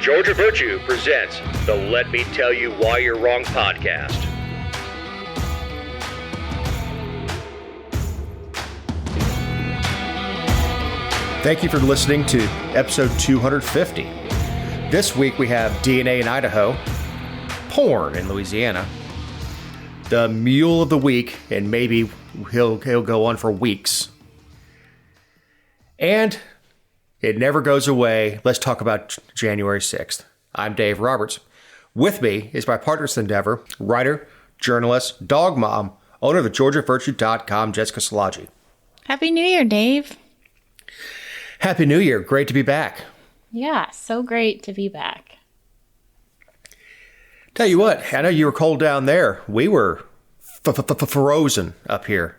Georgia Virtue presents the Let Me Tell You Why You're Wrong podcast. Thank you for listening to episode 250. This week we have DNA in Idaho, porn in Louisiana, the Mule of the Week, and maybe he'll go on for weeks. And it never goes away. Let's talk about January 6th. I'm Dave Roberts. With me is my partner in this endeavor, writer, journalist, dog mom, owner of the GeorgiaVirtue.com, Jessica Szilagyi. Happy New Year, Dave. Happy New Year. Great to be back. Yeah, so great to be back. Tell you what, I know you were cold down there. We were frozen up here.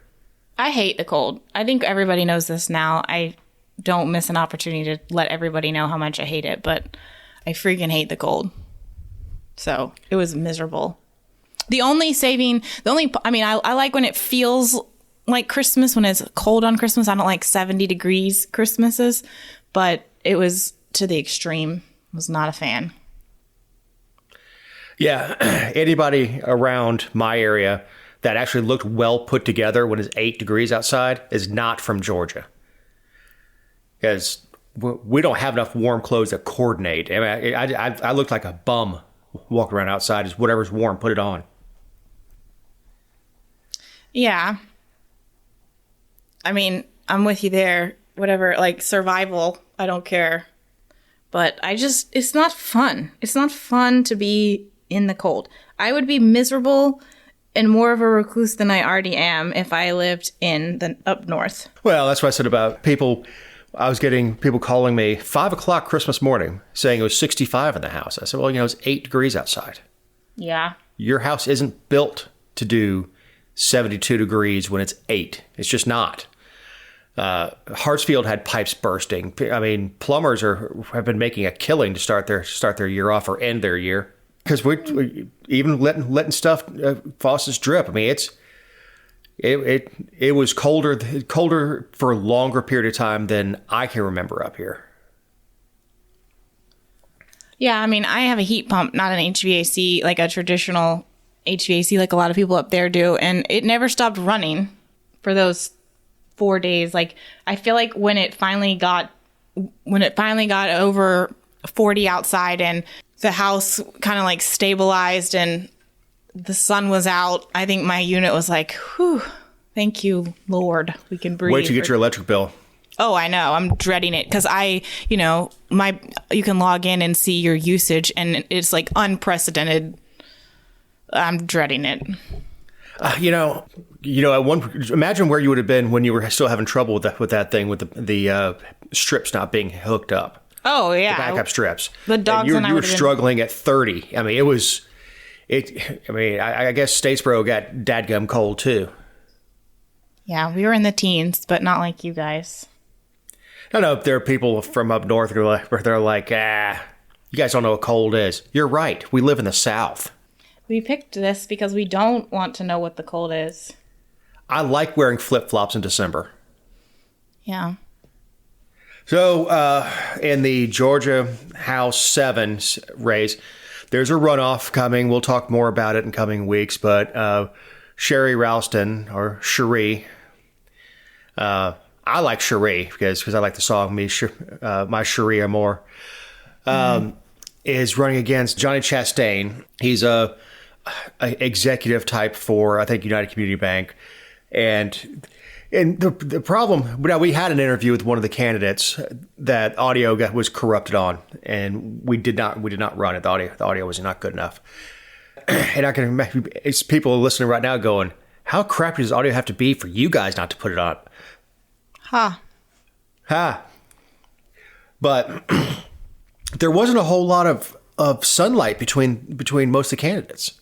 I hate the cold. I think everybody knows this now. I don't miss an opportunity to let everybody know how much I hate it, but I freaking hate the cold. So it was miserable. I like when it feels like Christmas, when it's cold on Christmas. I don't like 70 degrees Christmases, but it was to the extreme. I was not a fan. Yeah, anybody around my area that actually looked well put together when it's 8 degrees outside is not from Georgia. Because we don't have enough warm clothes that coordinate. I mean, I looked like a bum walking around outside. Just whatever's warm, put it on. Yeah. I mean, I'm with you there. Whatever, like survival, I don't care. But it's not fun. It's not fun to be in the cold. I would be miserable and more of a recluse than I already am if I lived in the up north. Well, that's what I said about people. I was getting people calling me 5 o'clock Christmas morning saying it was 65 in the house. I said, well, it's 8 degrees outside. Yeah. Your house isn't built to do 72 degrees when it's 8. It's just not. Hartsfield had pipes bursting. I mean, plumbers have been making a killing to start their year off or end their year because we even letting stuff faucets drip. I mean, it was colder for a longer period of time than I can remember up here. Yeah, I mean, I have a heat pump, not an HVAC, like a traditional HVAC like a lot of people up there do, and it never stopped running for those 4 days. Like, I feel like when it finally got over 40 outside and the house kind of like stabilized and the sun was out, I think my unit was like, whew, thank you, Lord, we can breathe. Wait till you get your electric bill. Oh, I know. I'm dreading it because you can log in and see your usage and it's like unprecedented. I'm dreading it. Imagine where you would have been when you were still having trouble with that thing, with the strips not being hooked up. Oh, yeah. The backup strips. The dogs and I you were were struggling at 30. I mean, I guess Statesboro got dadgum cold too. Yeah, we were in the teens, but not like you guys. No, there are people from up north who they're like, you guys don't know what cold is. You're right. We live in the South. We picked this because we don't want to know what the cold is. I like wearing flip-flops in December. Yeah. So, in the Georgia House 7 race, there's a runoff coming. We'll talk more about it in coming weeks, but Sherry Ralston, or Cherie, I like Cherie because I like the song My Cherie Amour, is running against Johnny Chastain. He's a executive type for, I think, United Community Bank. And the problem, now we had an interview with one of the candidates that audio was corrupted on, and we did not run it. The audio was not good enough. And I can imagine it's people listening right now going, how crappy does audio have to be for you guys not to put it on? Ha. But there wasn't a whole lot of sunlight between most of the candidates.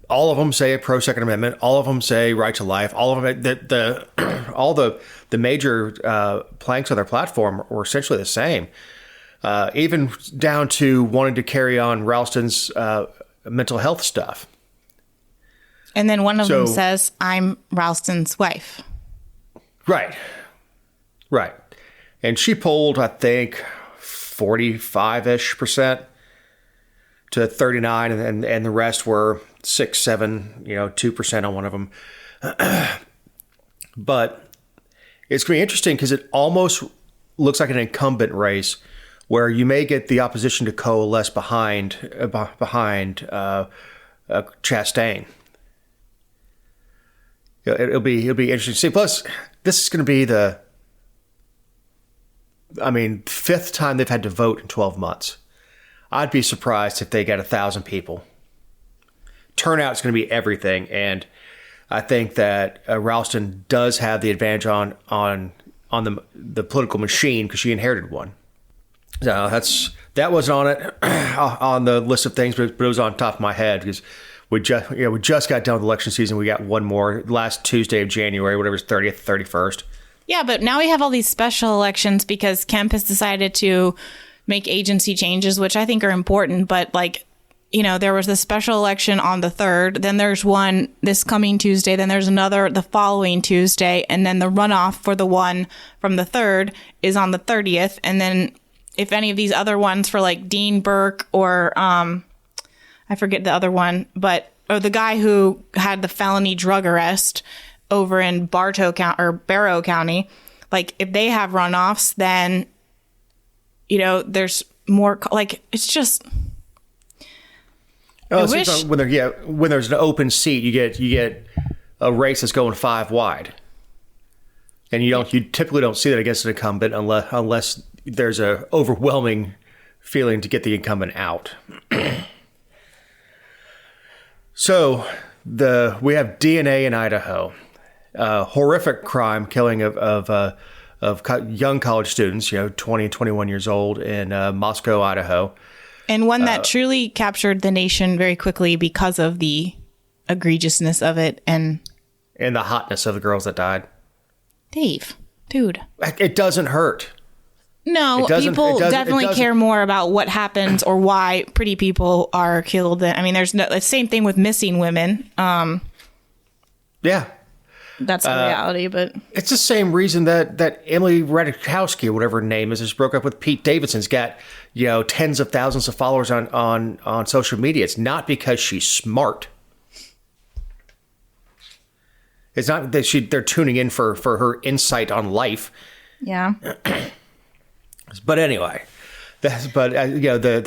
All of them say a pro Second Amendment. All of them say right to life. All of them, all the major planks on their platform were essentially the same. Even down to wanting to carry on Ralston's mental health stuff. And then one of them says, "I'm Ralston's wife." Right. And she polled, I think, 45-ish% to 39, and the rest were 6, 7, 2% on one of them. But it's going to be interesting because it almost looks like an incumbent race where you may get the opposition to coalesce behind Chastain. It'll be interesting to see. Plus, this is going to be the fifth time they've had to vote in 12 months. I'd be surprised if they get 1,000 people. Turnout's going to be everything, and I think that Ralston does have the advantage on the political machine because she inherited one. So that wasn't on it on the list of things, but it was on top of my head because we just got done with election season. We got one more last Tuesday of January, whatever's 30th, 31st. Yeah, but now we have all these special elections because Kemp has decided to make agency changes, which I think are important. But there was the special election on the 3rd. Then there's one this coming Tuesday. Then there's another the following Tuesday. And then the runoff for the one from the 3rd is on the 30th. And then if any of these other ones for Dean Burke or I forget the other one, or the guy who had the felony drug arrest over in Bartow County or Barrow County, if they have runoffs, then there's more. It's just. When there's an open seat, you get a race that's going 5 wide, and you typically don't see that against an incumbent unless there's a overwhelming feeling to get the incumbent out. So we have DNA in Idaho, horrific crime, killing of young college students, 20, 21 years old in Moscow, Idaho. And one that truly captured the nation very quickly because of the egregiousness of it and the hotness of the girls that died. Dave, dude. It doesn't hurt. No, people definitely care more about what happens or why pretty people are killed. There's the same thing with missing women. Yeah. That's the reality, but it's the same reason that Emily Ratajkowski, whatever her name is, just broke up with Pete Davidson's got tens of thousands of followers on social media. It's not because she's smart. It's not that they're tuning in for her insight on life. Yeah. But anyway, the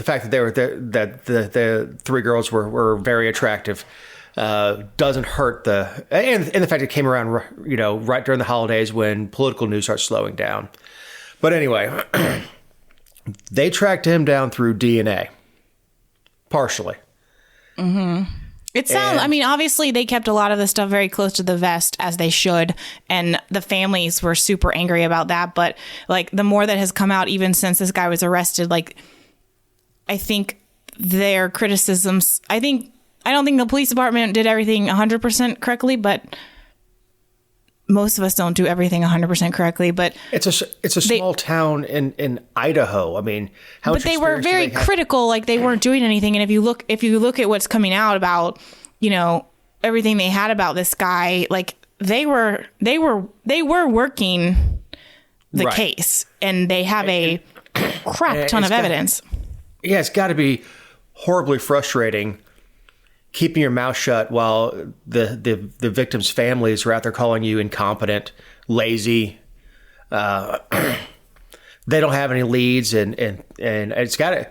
fact that they were that the 3 girls were very attractive. Doesn't hurt and the fact it came around, right during the holidays when political news starts slowing down. But anyway, they tracked him down through DNA, partially. Mm-hmm. It sounds. Obviously they kept a lot of the stuff very close to the vest, as they should, and the families were super angry about that. But the more that has come out, even since this guy was arrested, I think their criticisms. I don't think the police department did everything 100% correctly, but most of us don't do everything 100% correctly. But it's a small town in Idaho. How much but they were very critical, they weren't doing anything. And if you look at what's coming out about, everything they had about this guy, they were working the case, and they have a crap ton of evidence. Yeah, it's got to be horribly frustrating keeping your mouth shut while the victims' families are out there calling you incompetent, lazy. They don't have any leads, and it's got to,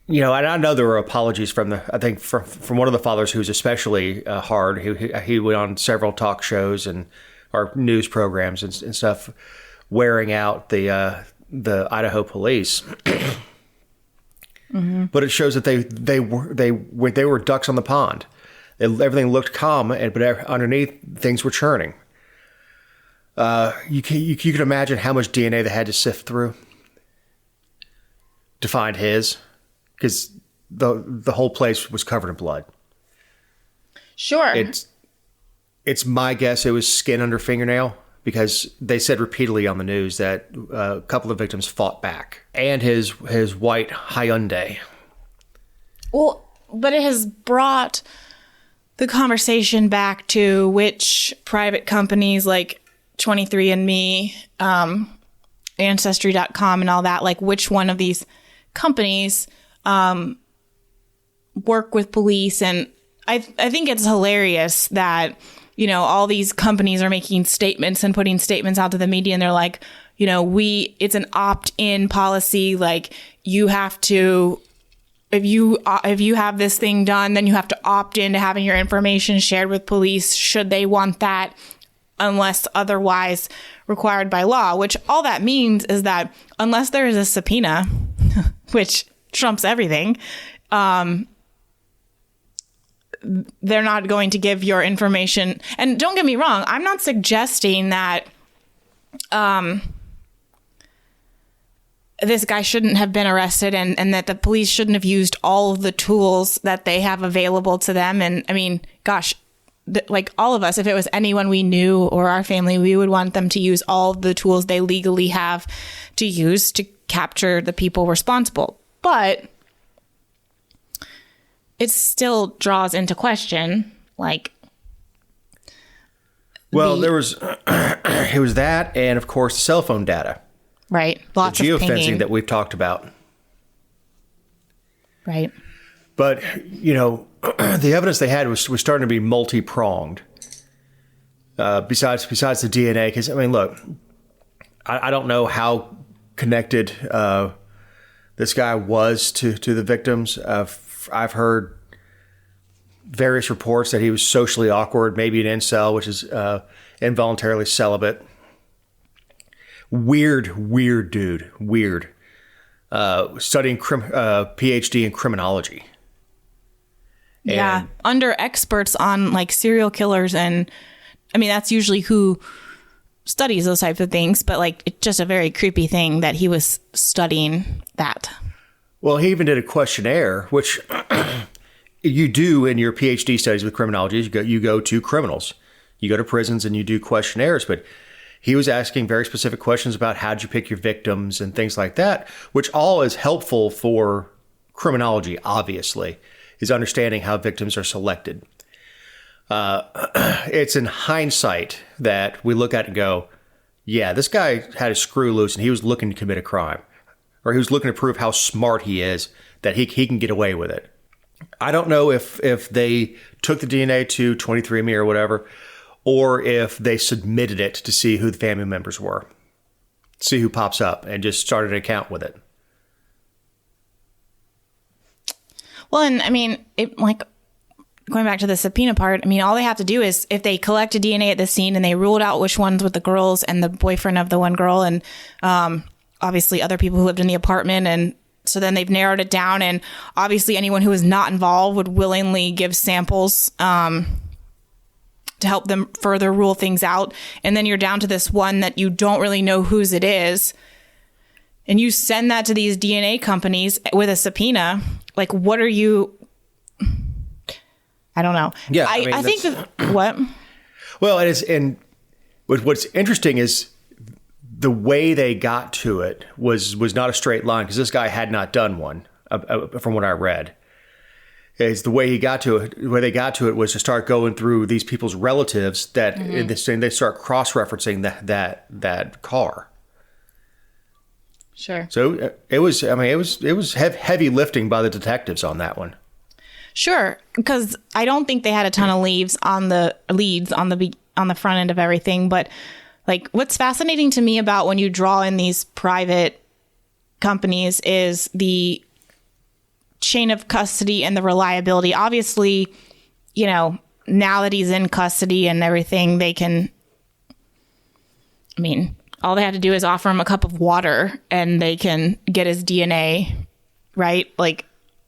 and I know there were apologies from one of the fathers who's especially hard. He went on several talk shows or news programs and stuff, wearing out the Idaho police. Mm-hmm. But it shows that they were ducks on the pond. Everything looked calm, but underneath things were churning. You can imagine how much DNA they had to sift through to find his, because the whole place was covered in blood. Sure, it's my guess it was skin under fingernail. Because they said repeatedly on the news that a couple of victims fought back, and his white Hyundai. Well, but it has brought the conversation back to which private companies like 23andMe Ancestry.com and all that, like which one of these companies work with police. And I think it's hilarious that, you know, all these companies are making statements and putting statements out to the media, and they're like, you know, it's an opt-in policy. Like, you have to, if you have this thing done, then you have to opt in to having your information shared with police should they want that, unless otherwise required by law. Which all that means is that unless there is a subpoena, which trumps everything, they're not going to give your information. And don't get me wrong, I'm not suggesting that this guy shouldn't have been arrested and that the police shouldn't have used all of the tools that they have available to them. And I mean, gosh, like all of us, if it was anyone we knew or our family, we would want them to use all the tools they legally have to use to capture the people responsible. But it still draws into question, like, well, there was it was that, and of course, cell phone data, right? Lots the of geofencing pinging that we've talked about, right? But you know, the evidence they had was starting to be multi-pronged. Besides the DNA, because I mean, look, I don't know how connected this guy was to the victims. I've heard various reports that he was socially awkward, maybe an incel, which is involuntarily celibate. Weird dude. Weird. Studying PhD in criminology. Yeah, under experts on like serial killers, and I mean that's usually who studies those types of things. But like, it's just a very creepy thing that he was studying that. Well, he even did a questionnaire, which you do in your PhD studies with criminology. You go to criminals, you go to prisons, and you do questionnaires. But he was asking very specific questions about how did you pick your victims and things like that, which all is helpful for criminology, obviously, is understanding how victims are selected. It's in hindsight that we look at it and go, yeah, this guy had a screw loose and he was looking to commit a crime. Or he was looking to prove how smart he is, that he can get away with it. I don't know if they took the DNA to 23andMe or whatever, or if they submitted it to see who the family members were, see who pops up, and just started an account with it. Well, and I mean, like going back to the subpoena part, I mean, all they have to do is if they collected DNA at the scene and they ruled out which ones with the girls and the boyfriend of the one girl, and obviously other people who lived in the apartment. And so then they've narrowed it down, and obviously anyone who was not involved would willingly give samples to help them further rule things out. And then you're down to this one that you don't really know whose it is. And you send that to these DNA companies with a subpoena. Like, what are you? I don't know. Yeah, I think that what? Well, it is, and what's interesting is the way they got to it was not a straight line, because this guy had not done one, from what I read. It's the way he got to it. The way they got to it was to start going through these people's relatives that in this thing, they start cross-referencing that car. Sure. So it was. I mean, it was heavy lifting by the detectives on that one. Sure, because I don't think they had a ton of leads on the front end of everything. But like, what's fascinating to me about when you draw in these private companies is the chain of custody and the reliability. Obviously, you know, now that he's in custody and everything, they can. I mean, all they have to do is offer him a cup of water, and they can get his DNA, right? Like.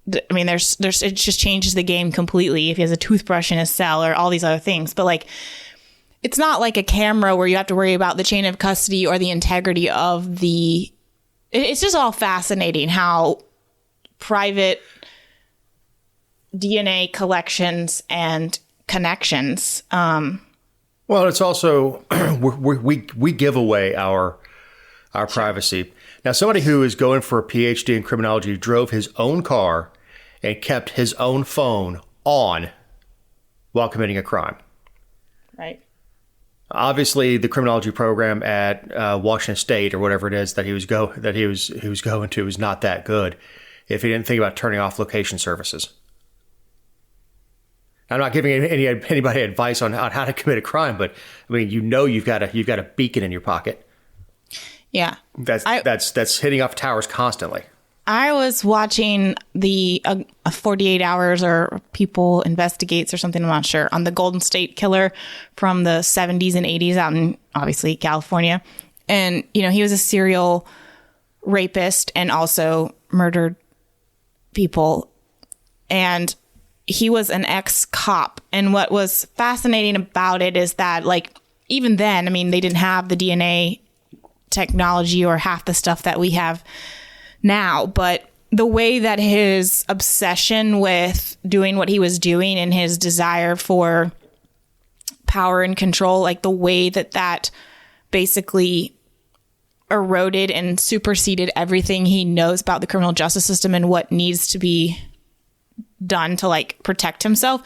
I mean, there's it just changes the game completely if he has a toothbrush in his cell or all these other things. But like, it's not like a camera where you have to worry about the chain of custody or the integrity of the. It's just all fascinating how private DNA collections and connections. Well, it's also we give away our privacy. Now, somebody who is going for a PhD in criminology drove his own car and kept his own phone on while committing a crime. Right. Obviously, the criminology program at Washington State or whatever it is that he was going to is not that good. If he didn't think about turning off location services, I'm not giving anybody advice on how to commit a crime, but I mean, you've got a beacon in your pocket. Yeah, that's hitting off towers constantly. I was watching the 48 Hours or People Investigates or something, I'm not sure, on the Golden State Killer from the 70s and 80s out in, obviously, California. And, he was a serial rapist and also murdered people. And he was an ex-cop. And what was fascinating about it is that, even then, I mean, they didn't have the DNA technology or half the stuff that we have now, but the way that his obsession with doing what he was doing and his desire for power and control, the way that basically eroded and superseded everything he knows about the criminal justice system and what needs to be done to protect himself.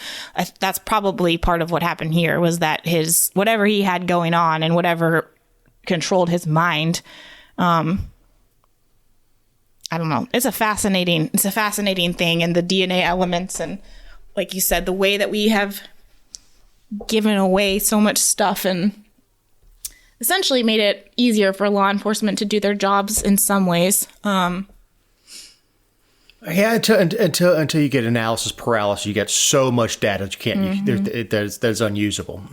That's probably part of what happened here, was that his whatever he had going on and whatever controlled his mind, I don't know. It's a fascinating thing, and the DNA elements, and like you said, the way that we have given away so much stuff and essentially made it easier for law enforcement to do their jobs in some ways. Yeah, until you get analysis paralysis, you get so much data that you can't. That's unusable,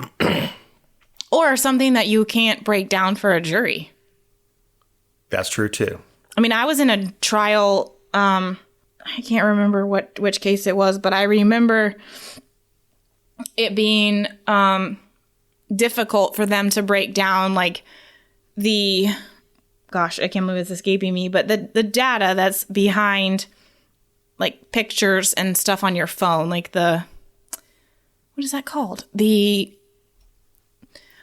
or something that you can't break down for a jury. That's true too. I mean, I was in a trial, I can't remember which case it was, but I remember it being difficult for them to break down, I can't believe it's escaping me, but the data that's behind, pictures and stuff on your phone, what is that called?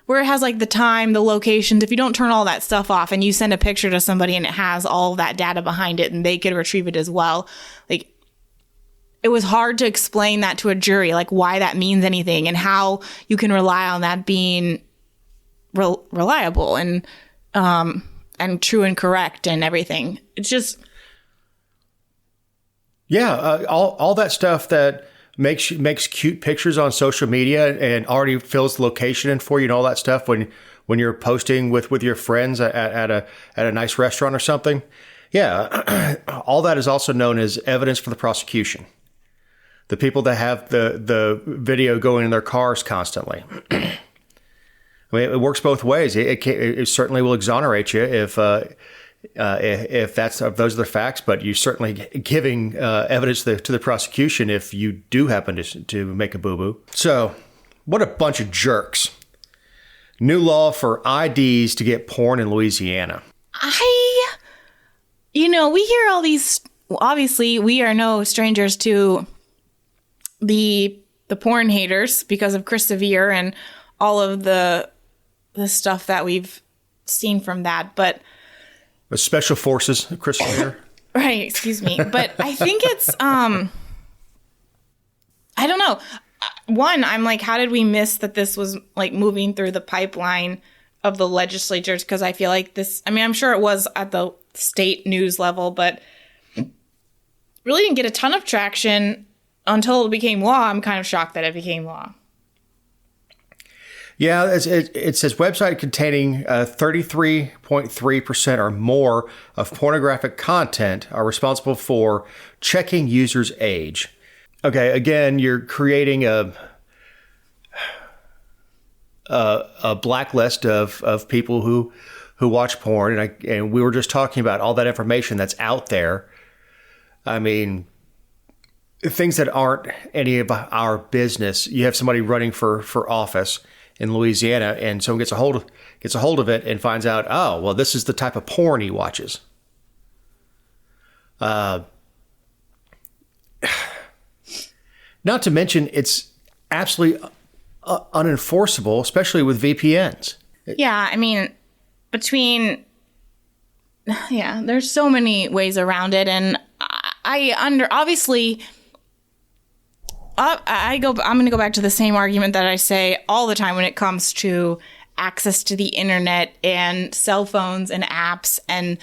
Where it has the time, the locations. If you don't turn all that stuff off and you send a picture to somebody and it has all that data behind it and they could retrieve it as well, it was hard to explain that to a jury, why that means anything and how you can rely on that being reliable and true and correct and everything. It's just, all that stuff that makes cute pictures on social media and already fills the location in for you and all that stuff when you're posting with your friends at a nice restaurant or something. Yeah, all that is also known as evidence for the prosecution. The people that have the video going in their cars constantly. I mean, it works both ways. It certainly will exonerate you if those are the facts, but you're certainly giving evidence to the prosecution if you do happen to make a boo-boo. So, what a bunch of jerks. New law for IDs to get porn in Louisiana. We hear all these, obviously we are no strangers to the porn haters because of Chris Severe and all of the stuff that we've seen from that, but Special Forces, Chris Severe. Right, excuse me. But I think it's, I don't know. One, I'm how did we miss that this was moving through the pipeline of the legislatures? Because I feel like this, I'm sure it was at the state news level, but really didn't get a ton of traction until it became law. I'm kind of shocked that it became law. Yeah, it says website containing 33.3% or more of pornographic content are responsible for checking users' age. Okay, again, you're creating a blacklist of people who watch porn, and we were just talking about all that information that's out there. I mean, things that aren't any of our business. You have somebody running for office in Louisiana, and someone gets a hold of it and finds out, oh, well, this is the type of porn he watches. Not to mention, it's absolutely unenforceable, especially with VPNs. Yeah, there's so many ways around it, and I'm going to go back to the same argument that I say all the time when it comes to access to the internet and cell phones and apps and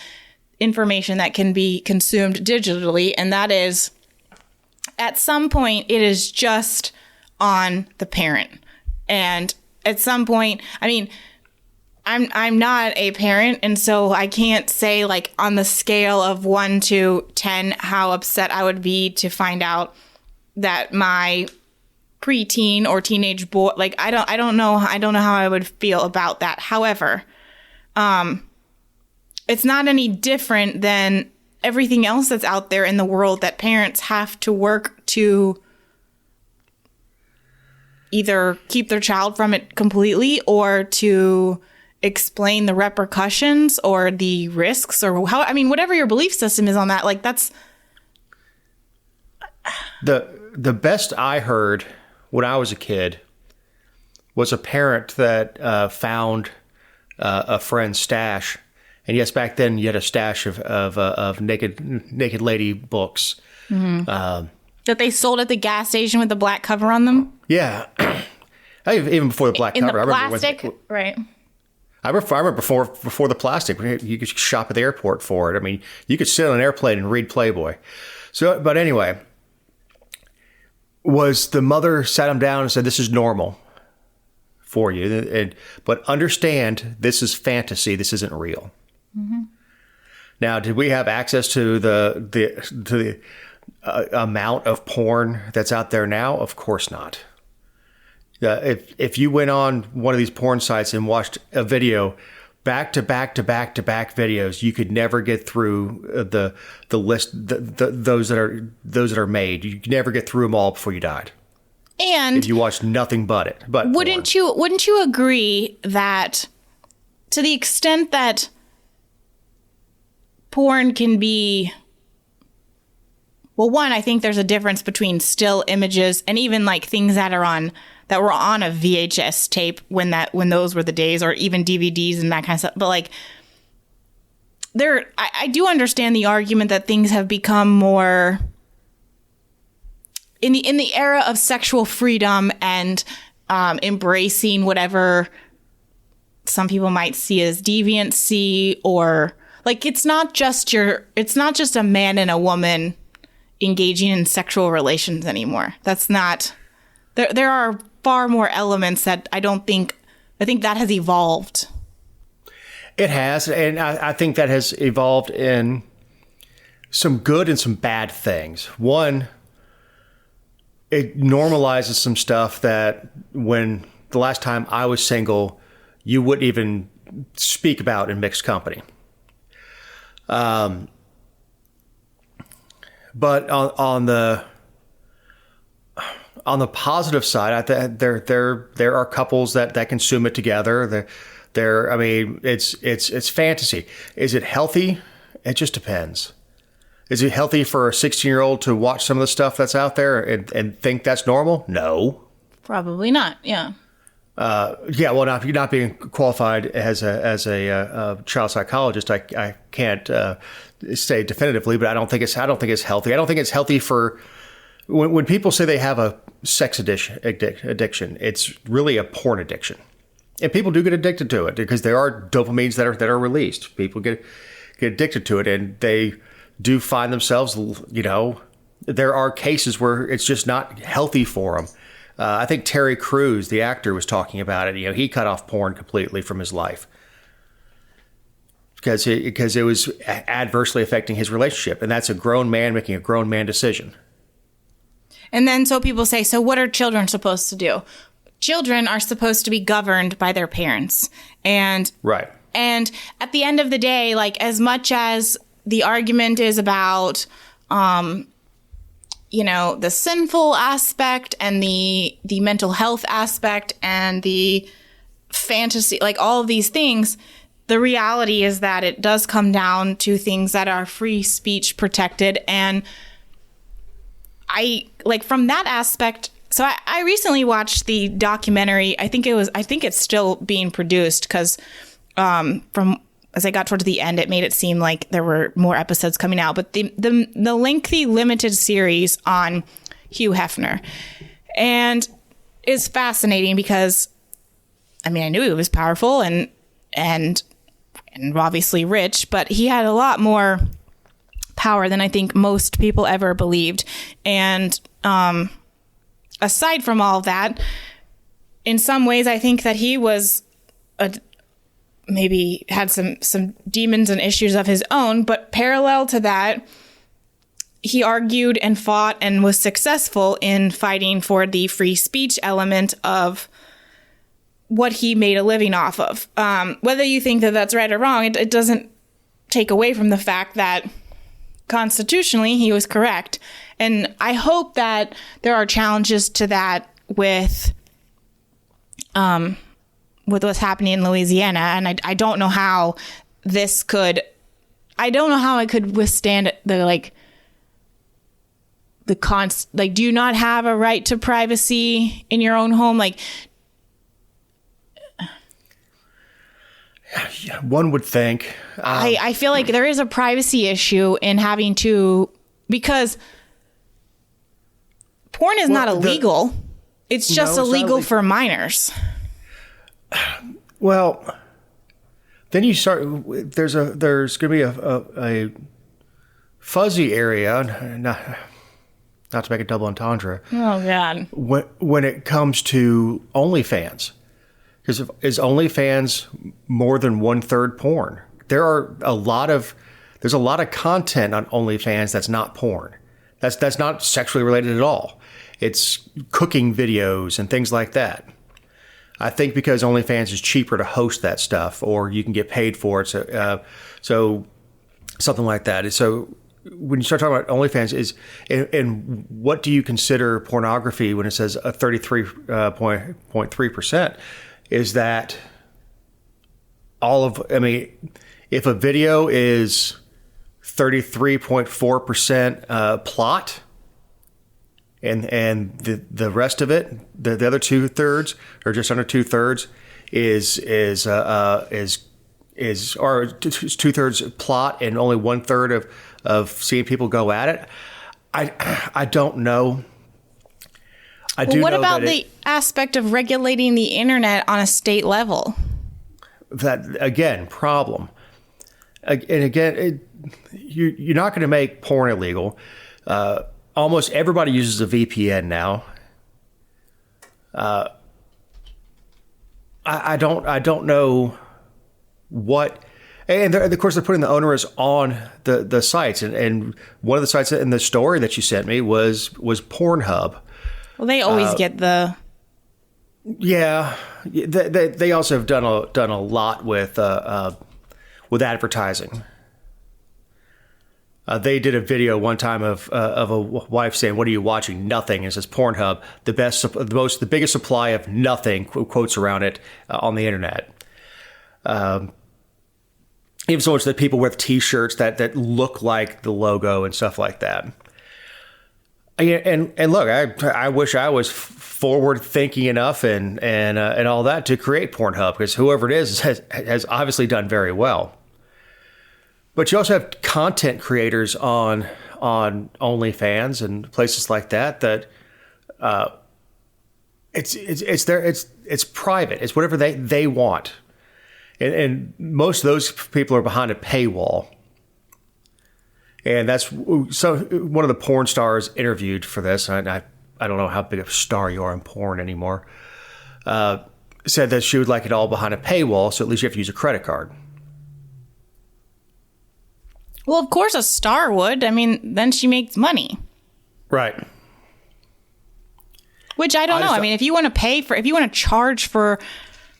information that can be consumed digitally. And that is, at some point, it is just on the parent. And at some point, I mean, I'm not a parent, and so I can't say, like, on the scale of 1 to 10 how upset I would be to find out that my preteen or teenage boy, like, I don't know how I would feel about that. However, it's not any different than everything else that's out there in the world that parents have to work to either keep their child from it completely or to explain the repercussions or the risks or how, I mean, whatever your belief system is on that, like, that's the best I heard when I was a kid was a parent that found a friend's stash. And yes, back then you had a stash of naked lady books. Mm-hmm. That they sold at the gas station with the black cover on them? Yeah. Even before the black in cover. The plastic? Right. I remember before the plastic, you could shop at the airport for it. I mean, you could sit on an airplane and read Playboy. So, but anyway, was the mother sat him down and said, "This is normal for you, but understand this is fantasy. This isn't real." Mm-hmm. Now, did we have access to the amount of porn that's out there now? Of course not. If you went on one of these porn sites and watched a video back to back videos, you could never get through the list, those that are made. You could never get through them all before you died. And if you watched nothing but it. But wouldn't you agree that to the extent that porn can be, well, one, I think there's a difference between still images and even like things that were on a VHS tape when those were the days, or even DVDs and that kind of stuff. But like, I do understand the argument that things have become more in the era of sexual freedom and embracing whatever some people might see as deviancy, or like it's not just a man and a woman engaging in sexual relations anymore. That's not. There are far more elements that I think that has evolved. It has, and I think that has evolved in some good and some bad things. One, it normalizes some stuff that when the last time I was single, you wouldn't even speak about in mixed company. But on the positive side, there are couples that consume it together. I mean, it's fantasy. Is it healthy? It just depends. Is it healthy for a 16-year-old to watch some of the stuff that's out there and think that's normal? No. Probably not. Yeah. Yeah. Well, not being qualified as a child psychologist, I can't say definitively, but I don't think it's healthy. I don't think it's healthy for when people say they have a sex addiction. It's really a porn addiction, and people do get addicted to it because there are dopamines that are released. People get addicted to it, and they do find themselves, there are cases where it's just not healthy for them. I think Terry Crews, the actor, was talking about it. He cut off porn completely from his life because it was adversely affecting his relationship, and that's a grown man making a grown man decision. And then so people say, so what are children supposed to do? Children are supposed to be governed by their parents. And right. And at the end of the day, like, as much as the argument is about, the sinful aspect and the mental health aspect and the fantasy, like all of these things, the reality is that it does come down to things that are free speech protected. And from that aspect, so I recently watched the documentary. I think it's still being produced because from as I got towards the end, it made it seem like there were more episodes coming out. But the lengthy limited series on Hugh Hefner, and is fascinating because I mean, I knew he was powerful and obviously rich, but he had a lot more power than I think most people ever believed. And aside from all of that, in some ways, I think that he was maybe had some demons and issues of his own, but parallel to that, he argued and fought and was successful in fighting for the free speech element of what he made a living off of. Whether you think that that's right or wrong, it doesn't take away from the fact that constitutionally he was correct. And I hope that there are challenges to that with what's happening in Louisiana. And I don't know how it could withstand do you not have a right to privacy in your own home? One would think. I feel like there is a privacy issue in having to, because porn is not illegal. It's just illegal for minors. Well, then you start. There's going to be a fuzzy area. Not to make a double entendre. Oh, God. When it comes to OnlyFans. Because is OnlyFans more than 1/3 porn? There's a lot of content on OnlyFans that's not porn. That's not sexually related at all. It's cooking videos and things like that. I think because OnlyFans is cheaper to host that stuff, or you can get paid for it. So something like that. So when you start talking about OnlyFans, and what do you consider pornography when it says a 33.3%? Is that if a video is 33.4% plot, and the rest of it, the other 2/3 or just under 2/3 is 2/3 plot and only 1/3 of seeing people go at it. I don't know. What about the aspect of regulating the internet on a state level? That, again, problem. And again, you're not going to make porn illegal. Almost everybody uses a VPN now. I don't know what. And of course, they're putting the onerous on the sites. And one of the sites in the story that you sent me was Pornhub. Well, they always get the. Yeah, they also have done a lot with advertising. They did a video one time of a wife saying, "What are you watching?" Nothing. And it says Pornhub, the biggest supply of nothing, quotes around it on the internet. Even so much that people wear T-shirts that look like the logo and stuff like that. And look, I wish I was forward thinking enough and all that to create Pornhub, because whoever it is has obviously done very well. But you also have content creators on OnlyFans and places like that it's private. It's whatever they want, and most of those people are behind a paywall. And that's so. One of the porn stars interviewed for this, and I don't know how big of a star you are in porn anymore, said that she would like it all behind a paywall, so at least you have to use a credit card. Well, of course a star would. I mean, then she makes money. Right. Which I don't know. I mean, if you want to charge for,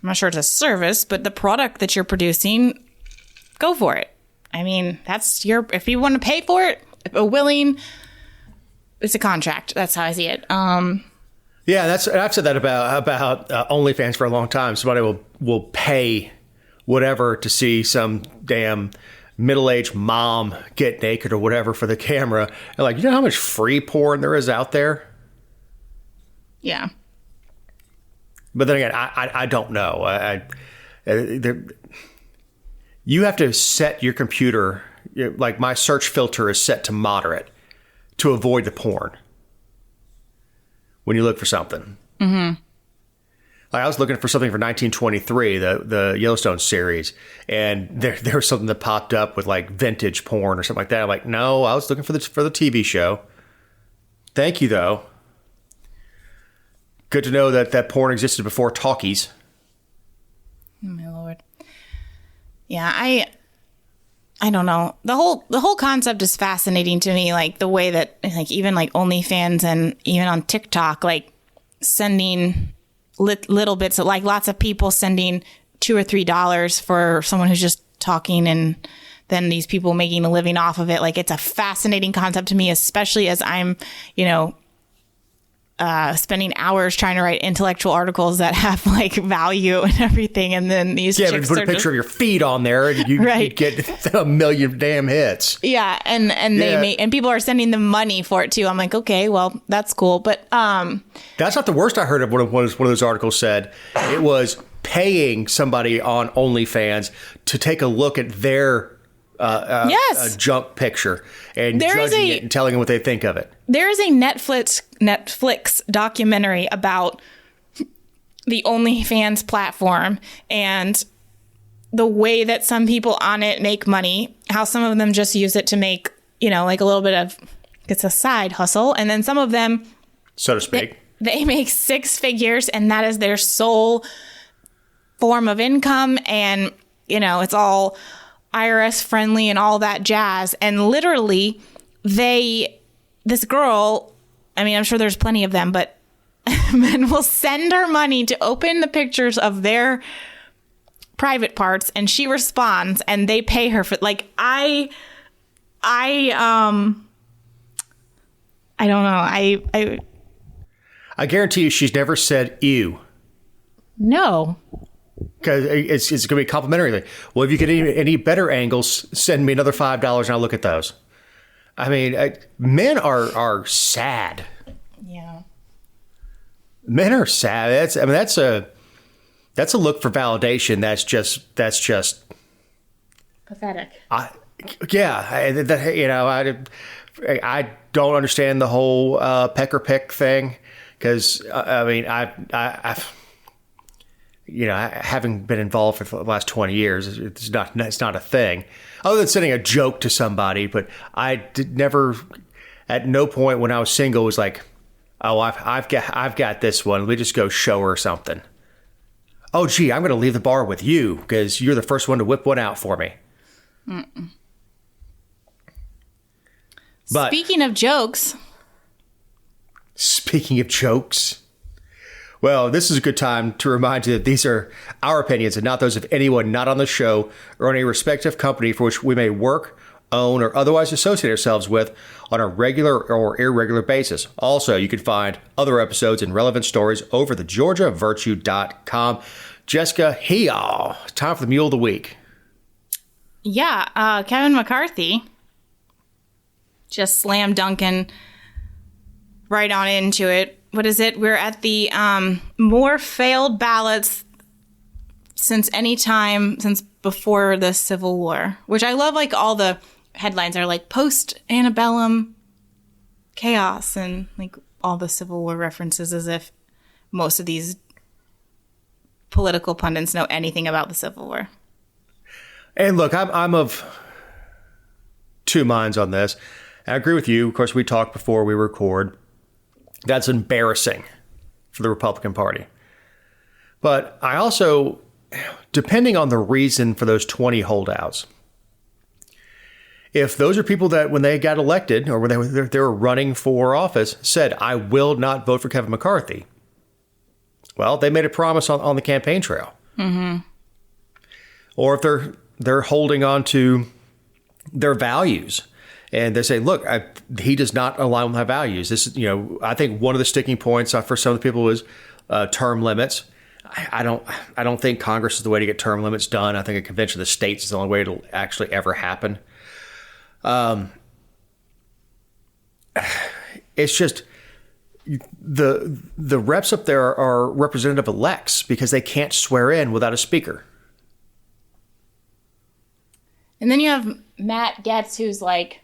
I'm not sure it's a service, but the product that you're producing, go for it. I mean, if you want to pay for it, it's a contract. That's how I see it. Yeah, I've said that about OnlyFans for a long time. Somebody will pay whatever to see some damn middle-aged mom get naked or whatever for the camera. And you know how much free porn there is out there? Yeah. But then again, I don't know. You have to set your computer, like my search filter is set to moderate to avoid the porn when you look for something. Mm-hmm. I was looking for something for 1923, the Yellowstone series, and there was something that popped up with like vintage porn or something like that. I'm like, no, I was looking for the TV show. Thank you, though. Good to know that porn existed before talkies. Oh, my Lord. Yeah, I don't know. The whole concept is fascinating to me. Like the way that like even like OnlyFans and even on TikTok, like sending little bits of like lots of people sending $2 or $3 for someone who's just talking, and then these people making a living off of it. Like it's a fascinating concept to me, especially as I'm, spending hours trying to write intellectual articles that have like value and everything, and then these but chicks put a picture of your feet on there, and you get a million damn hits. Yeah, and and people are sending them money for it too. I'm like, okay, well, that's cool, but that's not the worst I heard of. One of those articles said it was paying somebody on OnlyFans to take a look at their junk picture and judging it and telling them what they think of it. There is a Netflix documentary about the OnlyFans platform and the way that some people on it make money, how some of them just use it to make, like a little bit of, it's a side hustle. And then some of them, so to speak, they make six figures, and that is their sole form of income. And, it's all IRS friendly and all that jazz. And literally this girl, I mean, I'm sure there's plenty of them, but men will send her money to open the pictures of their private parts, and she responds, and they pay her for like, I don't know. I guarantee you she's never said ew. No. Because it's going to be complimentary. Well, if you get any better angles, send me another $5 and I'll look at those. I mean, men are sad. Yeah. Men are sad. That's a look for validation. That's just pathetic. I don't understand the whole pecker pick thing, because having been involved for the last 20 years, it's not a thing. Other than sending a joke to somebody, but I did never, at no point when I was single, was like, oh, I've got this one. Let me just go show her something. Oh, gee, I'm going to leave the bar with you because you're the first one to whip one out for me. Mm-mm. But Speaking of jokes, well, this is a good time to remind you that these are our opinions and not those of anyone not on the show or any respective company for which we may work, own, or otherwise associate ourselves with on a regular or irregular basis. Also, you can find other episodes and relevant stories over at thegeorgiavirtue.com. Jessica, hey y'all, time for the Mule of the Week. Yeah, Kevin McCarthy just slam dunking right on into it. What is it? We're at the more failed ballots since before the Civil War, which I love. Like all the headlines are like post antebellum chaos and like all the Civil War references, as if most of these political pundits know anything about the Civil War. And look, I'm of two minds on this. I agree with you. Of course, we talked before we record. That's embarrassing for the Republican Party. But I also, depending on the reason for those 20 holdouts, if those are people that when they got elected or when they were running for office said, I will not vote for Kevin McCarthy, well, they made a promise on the campaign trail. Mm-hmm. Or if they're holding on to their values, and they say, look, he does not align with my values. This is, I think one of the sticking points for some of the people is term limits. I don't think Congress is the way to get term limits done. I think a convention of the states is the only way it'll actually ever happen. It's just the reps up there are representative elects because they can't swear in without a speaker. And then you have Matt Gaetz, who's like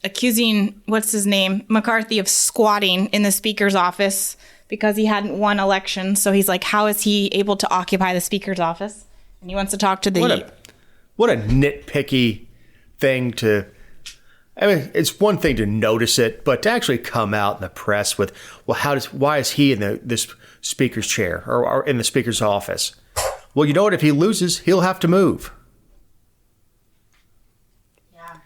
accusing, what's his name, McCarthy of squatting in the speaker's office because he hadn't won election. So he's like, how is he able to occupy the speaker's office? And he wants to talk to the... What a nitpicky thing to... I mean, it's one thing to notice it, but to actually come out in the press with, well, why is he in this speaker's chair or in the speaker's office? Well, you know what? If he loses, he'll have to move. Yeah.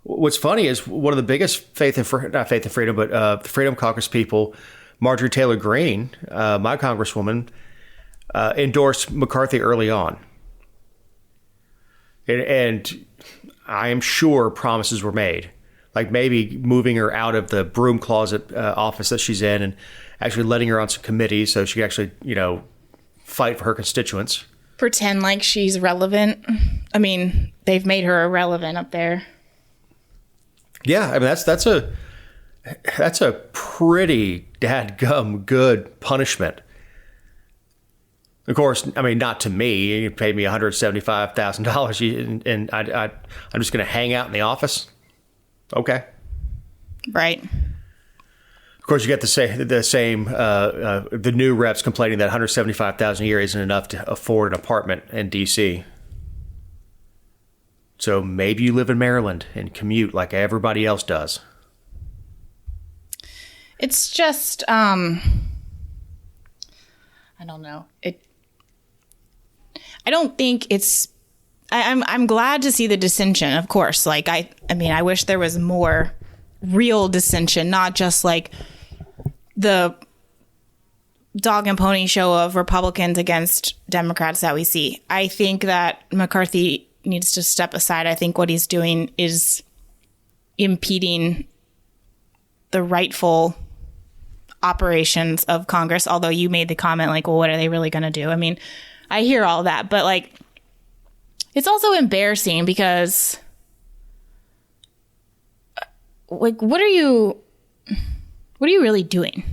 What's funny is one of the biggest the Freedom Caucus people, Marjorie Taylor Greene, my congresswoman, endorsed McCarthy early on. And I am sure promises were made, like maybe moving her out of the broom closet office that she's in and actually letting her on some committees so she can actually, fight for her constituents. Pretend like she's relevant. I mean, they've made her irrelevant up there. Yeah, I mean that's a pretty dadgum good punishment. Of course, I mean, not to me. You paid me $175,000, and I'm just going to hang out in the office. Okay, right. Of course, you get the new reps complaining that $175,000 a year isn't enough to afford an apartment in D.C. So maybe you live in Maryland and commute like everybody else does. It's just, I don't know. I don't think it's. I'm glad to see the dissension, of course. Like I mean, I wish there was more real dissension, not just like the dog and pony show of Republicans against Democrats that we see. I think that McCarthy needs to step aside. I think what he's doing is impeding the rightful operations of Congress. Although you made the comment like, well, what are they really going to do? I mean, I hear all that, but like, it's also embarrassing because like, what are you really doing?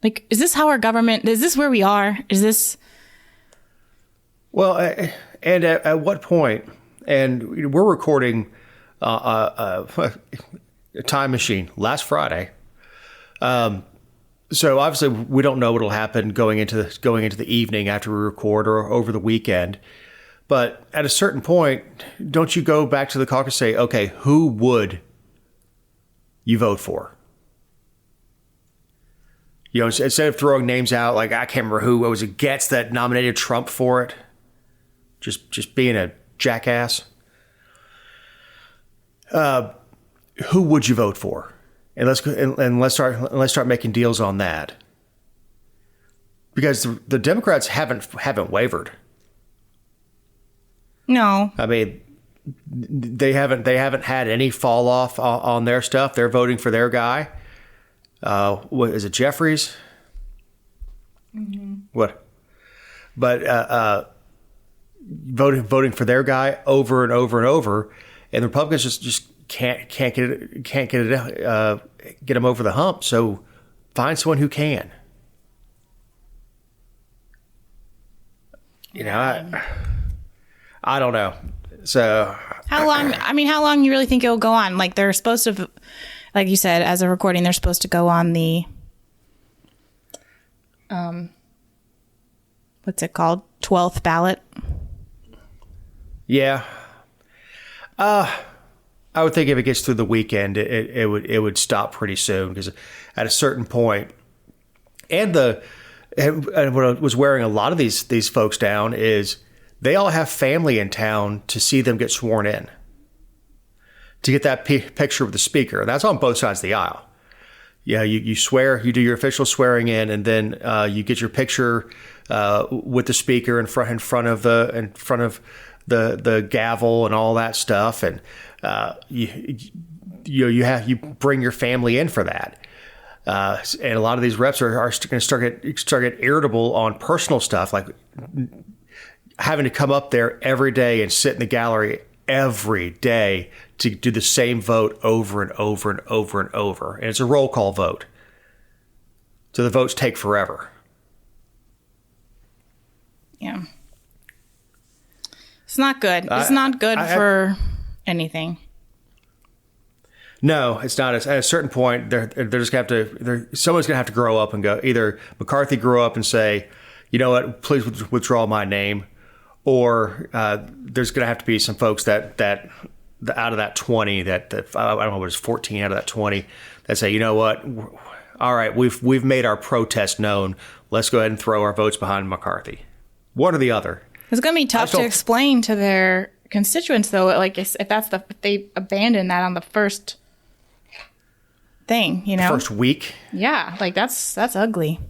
Like, is this how our government, is this where we are? Is this? Well, and at what point, and we're recording a time machine last Friday. So obviously we don't know what'll happen going into the evening after we record or over the weekend. But at a certain point, don't you go back to the caucus and say, okay, who would you vote for? Instead of throwing names out, like I can't remember who, was it Getz that nominated Trump for it? Just being a jackass. Who would you vote for? And let's start making deals on that, because the Democrats haven't wavered. No, I mean they haven't had any fall off on their stuff. They're voting for their guy. What is it, Jeffries? Mm-hmm. What? But voting for their guy over and over and over, and the Republicans just can't get them over the hump. So find someone who can. I don't know. So how long? I mean, how long you really think it'll go on? Like they're supposed to, like you said, as a recording, they're supposed to go on the, what's it called? 12th ballot. Yeah. I would think if it gets through the weekend, it would stop pretty soon, because at a certain point, and what was wearing a lot of these folks down is they all have family in town to see them get sworn in, to get that picture of the speaker. And that's on both sides of the aisle. Yeah, you swear, you do your official swearing in, and then you get your picture with the speaker in front of the gavel and all that stuff, and you bring your family in for that. And a lot of these reps are going to start get irritable on personal stuff, like having to come up there every day and sit in the gallery every day to do the same vote over and over and over and over. And it's a roll call vote, so the votes take forever. Yeah. It's not good. It's not good for anything. No, it's not. At a certain point, they're just gonna have to. Someone's gonna have to grow up and go. Either McCarthy grow up and say, you know what, please withdraw my name, or there's gonna have to be some folks that out of that 20 that I don't know what it's 14 out of that 20 that say, you know what, all right, we've made our protest known. Let's go ahead and throw our votes behind McCarthy. One or the other. It's going to be tough to explain to their constituents, though. Like if they abandon that on the first thing, you know, first week. Yeah, like that's ugly.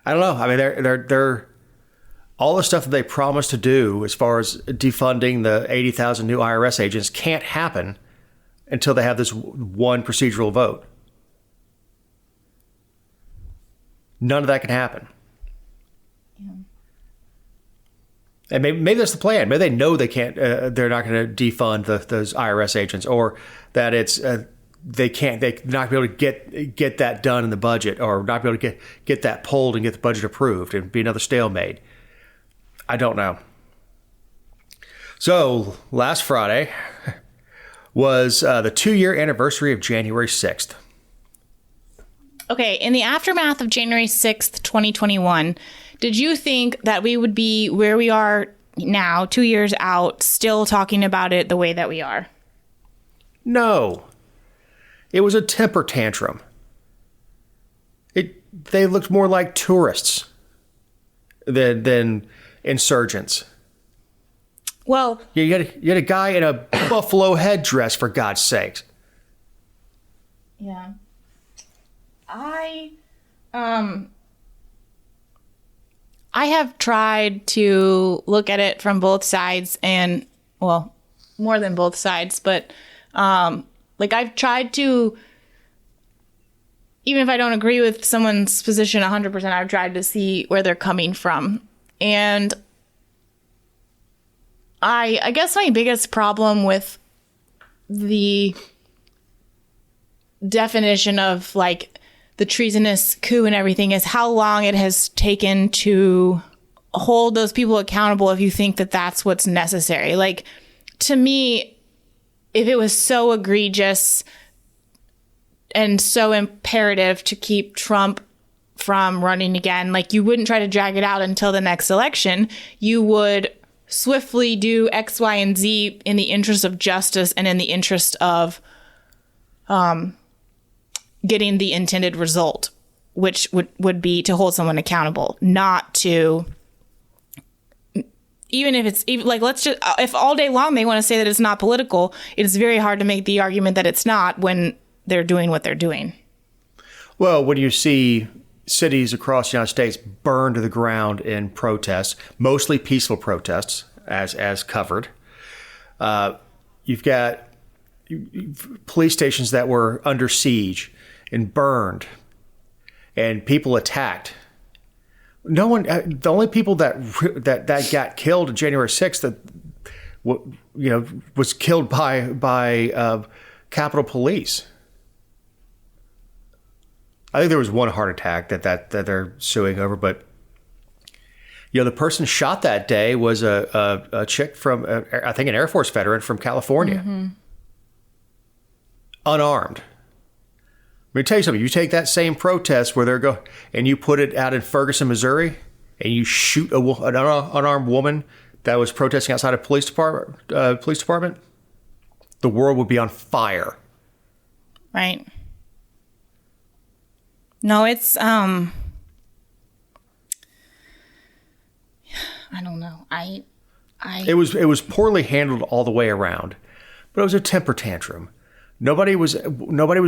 I don't know. I mean, they're all the stuff that they promised to do as far as defunding the 80,000 new IRS agents can't happen until they have this one procedural vote. None of that can happen. Yeah. And maybe that's the plan. Maybe they know they can't. They're not going to defund those IRS agents, or that it's they can't. They're not going to be able to get that done in the budget, or not be able to get that pulled and get the budget approved, and be another stalemate. I don't know. So last Friday was the 2-year anniversary of January 6th. Okay, in the aftermath of January 6th, 2021, did you think that we would be where we are now, 2 years out, still talking about it the way that we are? No. It was a temper tantrum. They looked more like tourists than insurgents. Well, you had a guy in a buffalo headdress, for God's sakes. Yeah. I have tried to look at it from both sides, and well, more than both sides, but like I've tried to, even if I don't agree with someone's position 100%, I've tried to see where they're coming from. And I guess my biggest problem with the definition of like the treasonous coup and everything is how long it has taken to hold those people accountable if you think that that's what's necessary. Like, to me, if it was so egregious and so imperative to keep Trump from running again, like, you wouldn't try to drag it out until the next election. You would swiftly do X, Y, and Z in the interest of justice and in the interest of getting the intended result, which would be to hold someone accountable, not to, even if it's like, let's just, if all day long they want to say that it's not political, it's very hard to make the argument that it's not when they're doing what they're doing. Well, when you see cities across the United States burned to the ground in protests, mostly peaceful protests, as covered, you've got police stations that were under siege and burned, and people attacked. No one. The only people that got killed on January 6th was killed by Capitol Police. I think there was one heart attack that they're suing over, but the person shot that day was a chick from I think an Air Force veteran from California, unarmed. Let me tell you something. You take that same protest where they're and you put it out in Ferguson, Missouri, and you shoot an unarmed woman that was protesting outside a police department, the world would be on fire. Right. No, it's I don't know. It was poorly handled all the way around, but it was a temper tantrum. Nobody was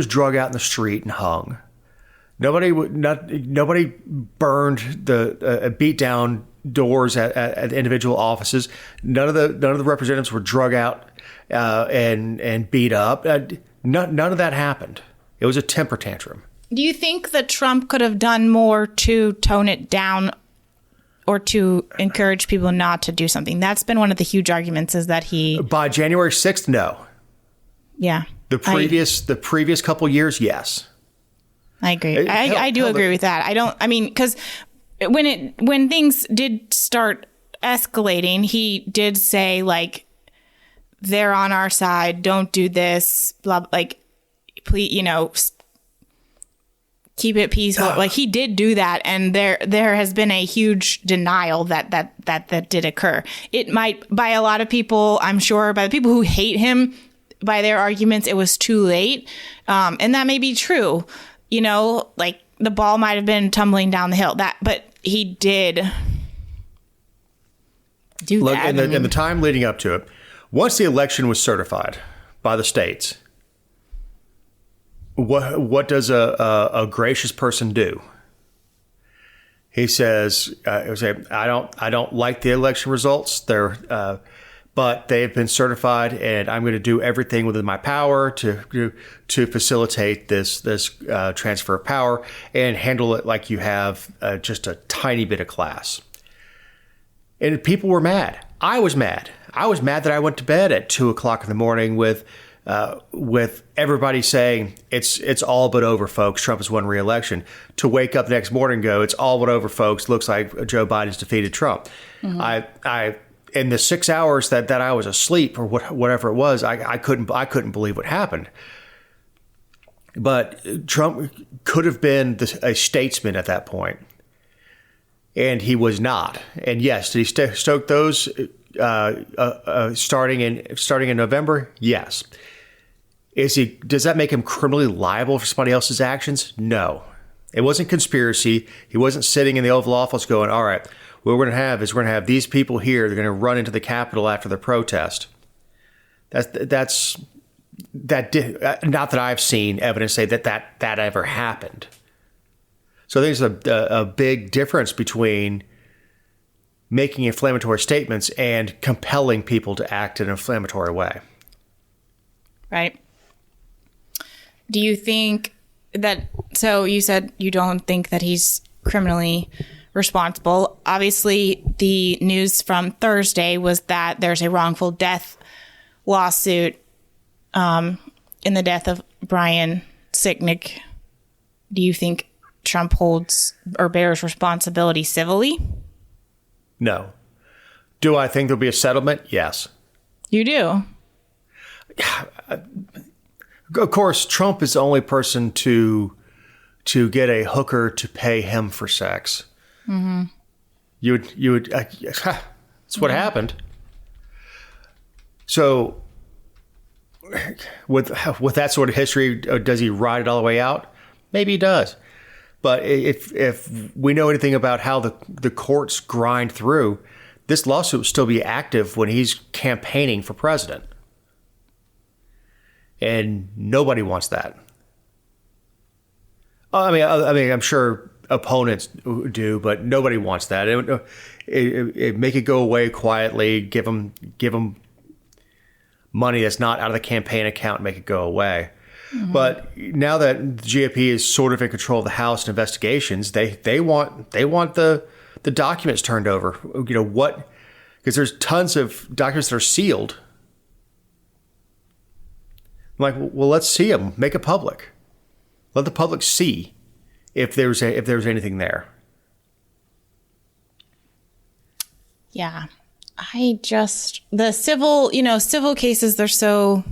drug out in the street and hung. Nobody burned beat down doors at individual offices. None of the representatives were drug out and beat up. None of that happened. It was a temper tantrum. Do you think that Trump could have done more to tone it down or to encourage people not to do something? That's been one of the huge arguments, is that by January 6th, no. Yeah. The previous couple years, yes. I agree. I do agree with that. Because when things did start escalating, he did say, like, they're on our side. Don't do this. Blah, like, please, keep it peaceful. Like, he did do that, and there has been a huge denial that did occur. It might, by a lot of people, I'm sure, by the people who hate him, by their arguments, it was too late, and that may be true. Like, the ball might have been tumbling down the hill. But he did do that. In the time leading up to it, once the election was certified by the states, what does a gracious person do? He says, "I don't like the election results. But they have been certified, and I'm going to do everything within my power to facilitate this transfer of power and handle it like you have just a tiny bit of class." And people were mad. I was mad. I was mad that I went to bed at 2:00 in the morning with everybody saying it's all but over, folks. Trump has won re-election. To wake up the next morning and go, it's all but over, folks. Looks like Joe Biden's defeated Trump. Mm-hmm. In the 6 hours that I was asleep or whatever it was, I couldn't believe what happened. But Trump could have been a statesman at that point, and he was not. And yes, did he stoke those starting in November? Yes. Does that make him criminally liable for somebody else's actions? No. It wasn't conspiracy. He wasn't sitting in the Oval Office going, all right, what we're going to have these people here. They're going to run into the Capitol after the protest. That's not that I've seen evidence say that ever happened. So there's a big difference between making inflammatory statements and compelling people to act in an inflammatory way. Right. Do you think that, so you said you don't think that he's criminally responsible. Obviously, the news from Thursday was that there's a wrongful death lawsuit in the death of Brian Sicknick. Do you think Trump holds or bears responsibility civilly? No. Do I think there'll be a settlement? Yes. You do? Of course, Trump is the only person to get a hooker to pay him for sex. Mm-hmm. You would. That's what happened. So, with that sort of history, does he ride it all the way out? Maybe he does. But if we know anything about how the courts grind through, this lawsuit will still be active when he's campaigning for president. And nobody wants that. I mean, I'm sure opponents do, but nobody wants that. Make it go away quietly. Give them money that's not out of the campaign account. And make it go away. Mm-hmm. But now that the GOP is sort of in control of the House and investigations, they want the documents turned over. Because there's tons of documents that are sealed. I'm like, well, let's see them. Make it public. Let the public see if there's anything there. Yeah, the civil cases, they're so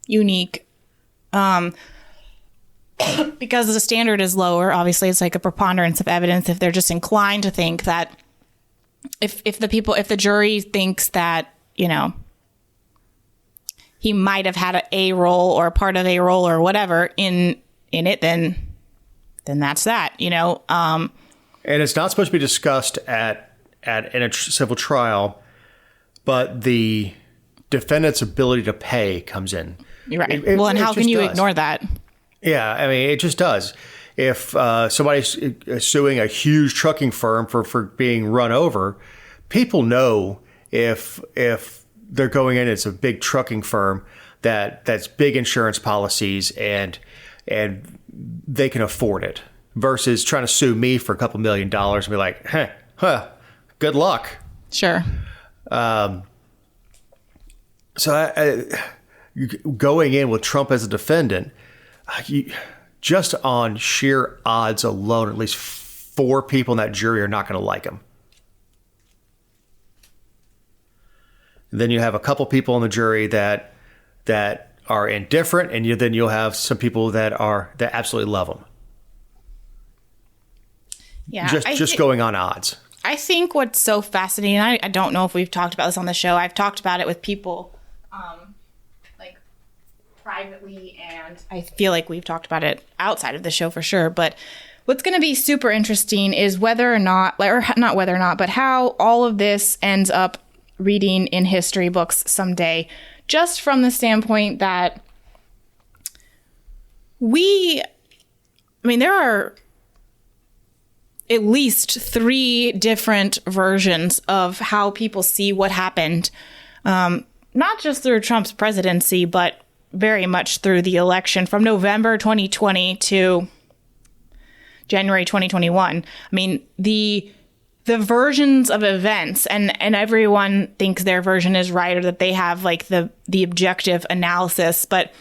unique. Because the standard is lower, obviously it's like a preponderance of evidence. If they're just inclined to think that, if the jury thinks that, he might have had a role or a part of a role or whatever in it, then that's that, And it's not supposed to be discussed in a civil trial, but the defendant's ability to pay comes in. Right. And how can you ignore that? Yeah, I mean, it just does. If somebody's suing a huge trucking firm for being run over, people know if they're going in, it's a big trucking firm that's big insurance policies and they can afford it, versus trying to sue me for a couple $1 million and be like, good luck. Sure. So going in with Trump as a defendant, just on sheer odds alone, at least 4 people in that jury are not going to like him. Then you have a couple people on the jury that are indifferent, and then you'll have some people that absolutely love them. Yeah, just going on odds. I think what's so fascinating, I don't know if we've talked about this on the show. I've talked about it with people, like privately, and I feel like we've talked about it outside of the show for sure. But what's going to be super interesting is whether or not, or not whether or not, but how all of this ends up reading in history books someday, just from the standpoint that there are at least 3 different versions of how people see what happened, not just through Trump's presidency, but very much through the election from November 2020 to January 2021. I mean, the versions of events, and everyone thinks their version is right, or that they have like the objective analysis, but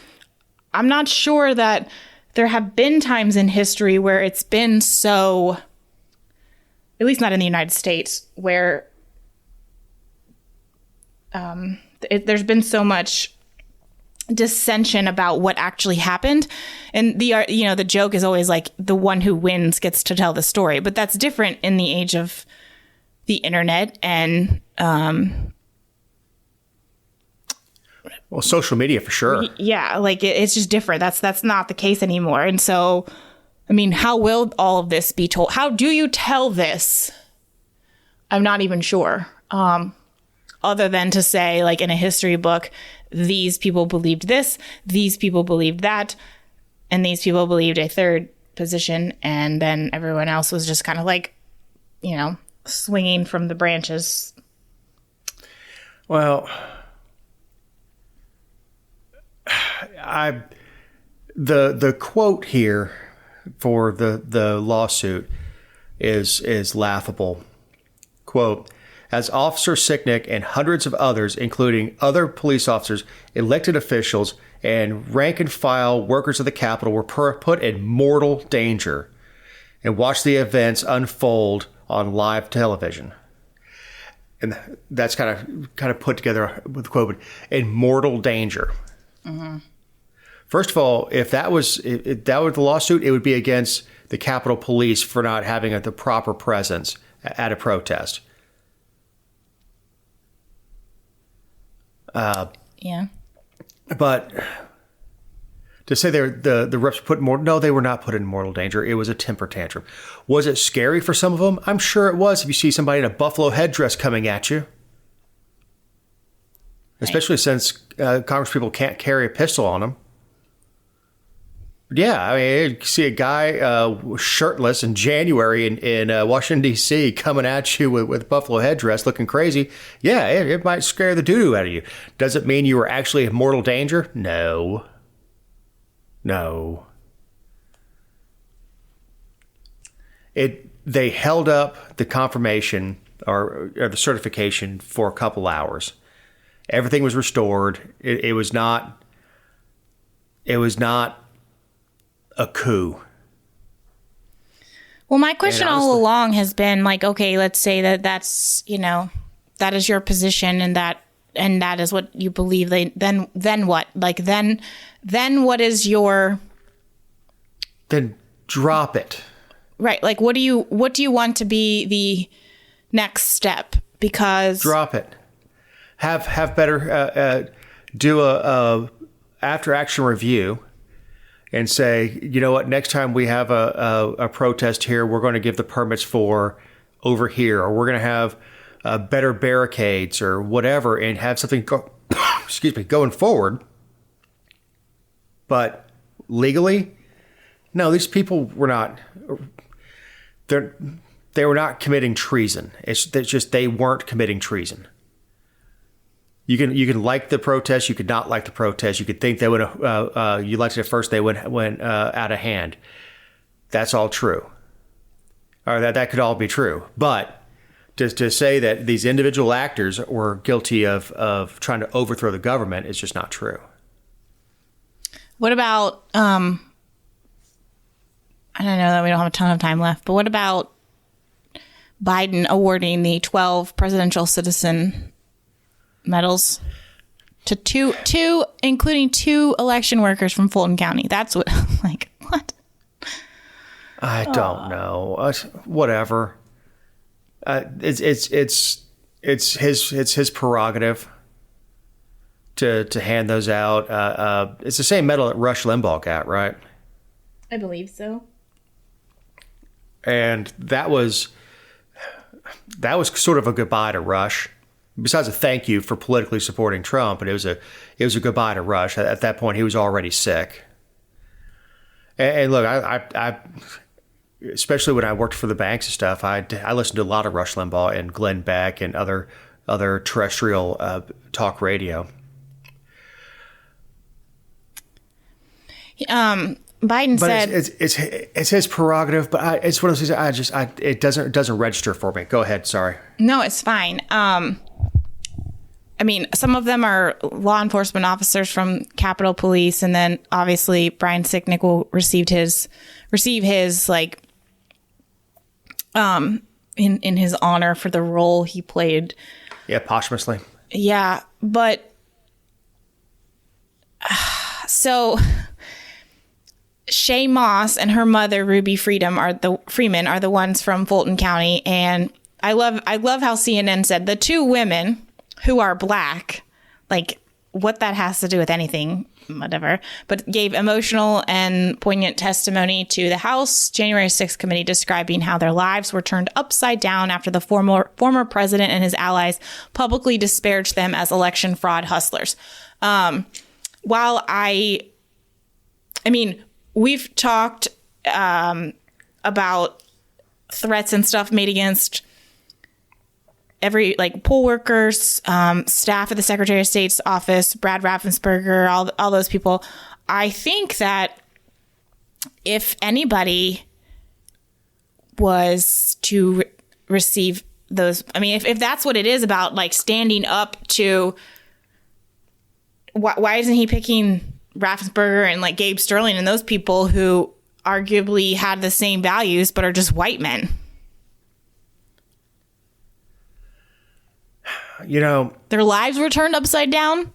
I'm not sure that there have been times in history where it's been so, at least not in the United States, where there's been so much dissension about what actually happened. And the joke is always like the one who wins gets to tell the story, but that's different in the age of the internet and social media for sure. Yeah, like it's just different. That's not the case anymore. And so, I mean, how will all of this be told? How do you tell this? I'm not even sure. Other than to say, like in a history book, these people believed this, these people believed that, and these people believed a third position, and then everyone else was just kind of like, swinging from the branches. Well, the quote here for the lawsuit is laughable. Quote, as Officer Sicknick and hundreds of others, including other police officers, elected officials, and rank and file workers of the Capitol were put in mortal danger, and watched the events unfold on live television. And that's kind of put together with the quote, in mortal danger. Mm-hmm. First of all, if that was the lawsuit, it would be against the Capitol Police for not having the proper presence at a protest. Yeah. But to say the reps put more, no, they were not put in mortal danger. It was a temper tantrum. Was it scary for some of them? I'm sure it was if you see somebody in a buffalo headdress coming at you. Especially since Congresspeople can't carry a pistol on them. But yeah, I mean, you see a guy shirtless in January in Washington, D.C. coming at you with a buffalo headdress looking crazy. Yeah, it might scare the doo-doo out of you. Does it mean you were actually in mortal danger? No. They held up the confirmation or the certification for a couple hours. Everything was restored. It was not a coup. Well, my question all along has been like, okay, let's say that's, that is your position and that is what you believe. Then what? Like then what is your? Then drop it. Right. Like what do you want to be the next step? Because drop it. Have better do a after action review and say, you know what, next time we have a protest here, we're going to give the permits for over here, or we're going to have better barricades or whatever, and have something going forward. But legally, no, these people were not. They were not committing treason. It's just they weren't committing treason. You can like the protest. You could not like the protest. You could think they would you liked it at first. They went out of hand. That's all true, or that could all be true. But to say that these individual actors were guilty of trying to overthrow the government is just not true. What about I don't know that we don't have a ton of time left, but what about Biden awarding the 12 Presidential Citizen medals to two, including 2 election workers from Fulton County. That's what, like, what? I don't know. Whatever. It's his prerogative to hand those out. It's the same medal that Rush Limbaugh got, right? I believe so. And that was sort of a goodbye to Rush. Besides a thank you for politically supporting Trump, but it was a goodbye to Rush. At that point, he was already sick. And look, I especially when I worked for the banks and stuff, I listened to a lot of Rush Limbaugh and Glenn Beck and other terrestrial talk radio. Biden said it's his prerogative, but it's one of those things. It doesn't register for me. Go ahead. Sorry. No, it's fine. I mean, some of them are law enforcement officers from Capitol Police, and then obviously Brian Sicknick will receive his like in his honor for the role he played. Yeah, posthumously. Yeah, but so Shay Moss and her mother Ruby Freeman are the ones from Fulton County, and I love how CNN said the 2 women who are black, like what that has to do with anything, whatever, but gave emotional and poignant testimony to the House January 6th committee describing how their lives were turned upside down after the former president and his allies publicly disparaged them as election fraud hustlers. While I mean, we've talked about threats and stuff made against every, like, poll workers, staff at the Secretary of State's office, Brad Raffensperger, all those people. I think that if anybody was to receive those, I mean, if that's what it is about, like, standing up to, why isn't he picking Raffensperger and, like, Gabe Sterling and those people who arguably had the same values but are just white men? You know, their lives were turned upside down?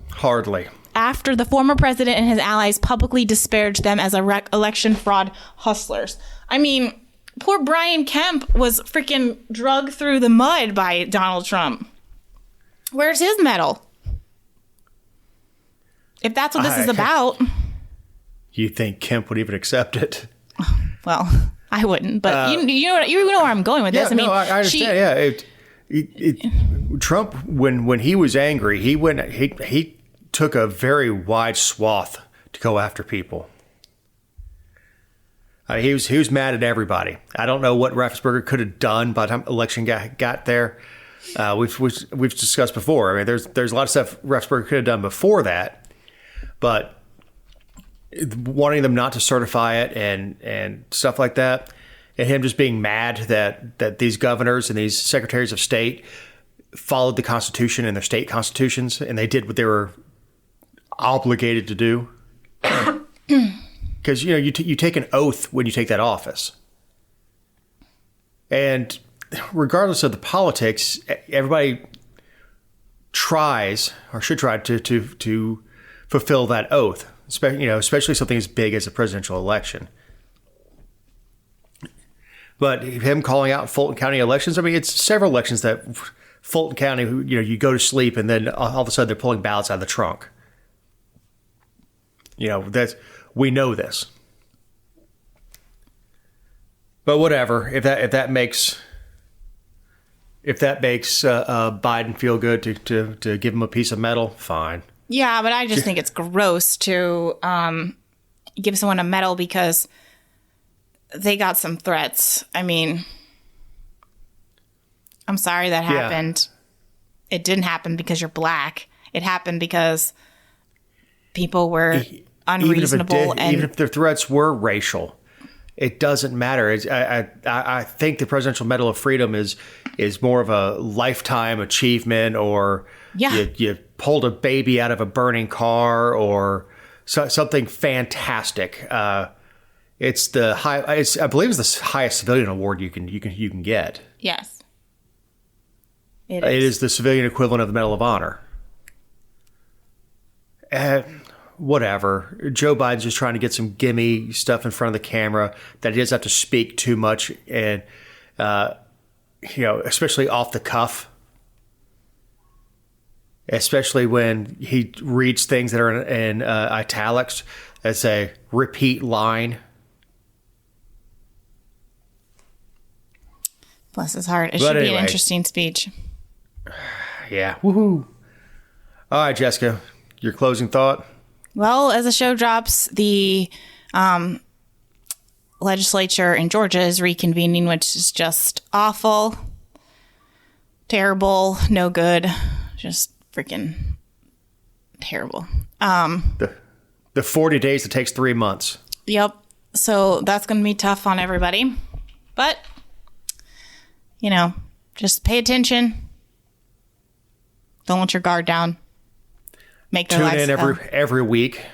Hardly. After the former president and his allies publicly disparaged them as election fraud hustlers. I mean, poor Brian Kemp was freaking dragged through the mud by Donald Trump. Where's his medal? If that's what this is about. You think Kemp would even accept it? Well, I wouldn't, but you know where I'm going with this. I mean, I understand. Trump, when he was angry, he took a very wide swath to go after people. He was mad at everybody. I don't know what Raffensperger could have done by the time election got there. We've discussed before. I mean, there's a lot of stuff Raffensperger could have done before that, but wanting them not to certify it and stuff like that. And him just being mad that these governors and these secretaries of state followed the Constitution and their state constitutions, and they did what they were obligated to do. Because, you know, you take an oath when you take that office. And regardless of the politics, everybody tries or should try to fulfill that oath, especially something as big as a presidential election. But him calling out Fulton County elections, I mean, it's several elections that Fulton County, you go to sleep and then all of a sudden they're pulling ballots out of the trunk. We know this. But whatever, if that makes Biden feel good to give him a piece of metal, fine. Yeah, but I just think it's gross to give someone a medal because they got some threats. I mean, I'm sorry that happened. Yeah. It didn't happen because you're black. It happened because people were unreasonable. Even if their threats were racial, it doesn't matter. I think the Presidential Medal of Freedom is more of a lifetime achievement, or you pulled a baby out of a burning car, or something fantastic. It's I believe it's the highest civilian award you can get. Yes. It It is the civilian equivalent of the Medal of Honor. Whatever. Joe Biden's just trying to get some gimme stuff in front of the camera that he doesn't have to speak too much and, especially off the cuff. Especially when he reads things that are in italics as a repeat line. Bless his heart. It should be an interesting speech. Yeah. Woohoo. All right, Jessica, your closing thought? Well, as the show drops, the legislature in Georgia is reconvening, which is just awful, terrible, no good, just freaking terrible. The 40 days that takes 3 months. Yep. So that's going to be tough on everybody. But, just pay attention. Don't let your guard down. Make their lives Tune in every week.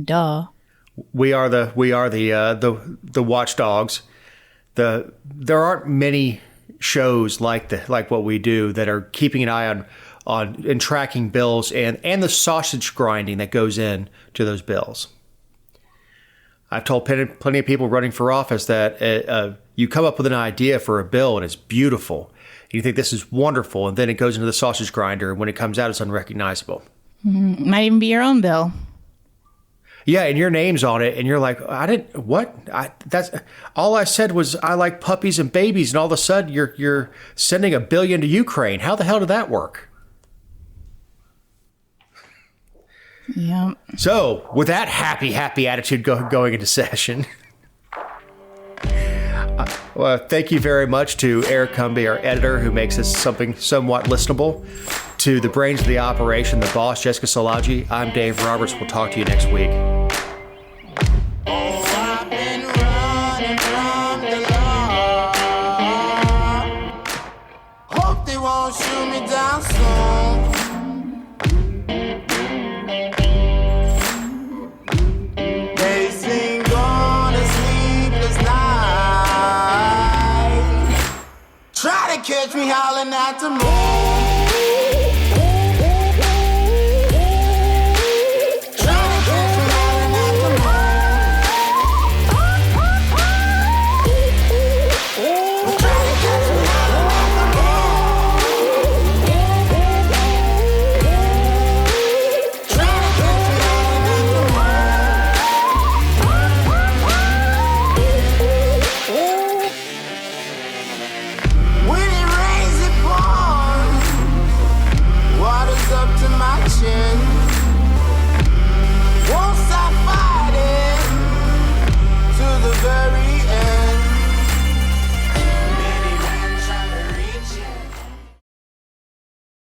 Duh. We are the watchdogs. There aren't many shows like what we do that are keeping an eye on and tracking bills and the sausage grinding that goes in to those bills. I've told plenty of people running for office that you come up with an idea for a bill and it's beautiful. You think this is wonderful, and then it goes into the sausage grinder, and when it comes out, it's unrecognizable. It might even be your own bill. Yeah, and your name's on it, and you're like, that's all I said was I like puppies and babies, and all of a sudden you're sending $1 billion to Ukraine. How the hell did that work? Yeah. So, with that happy attitude going into session, well, thank you very much to Eric Cumby, our editor, who makes this something somewhat listenable. To the brains of the operation, the boss, Jessica Szilagyi, I'm Dave Roberts. We'll talk to you next week. Hope they won't shoot me down soon. They sing on a sleepless night. Try to catch me howling at the moon.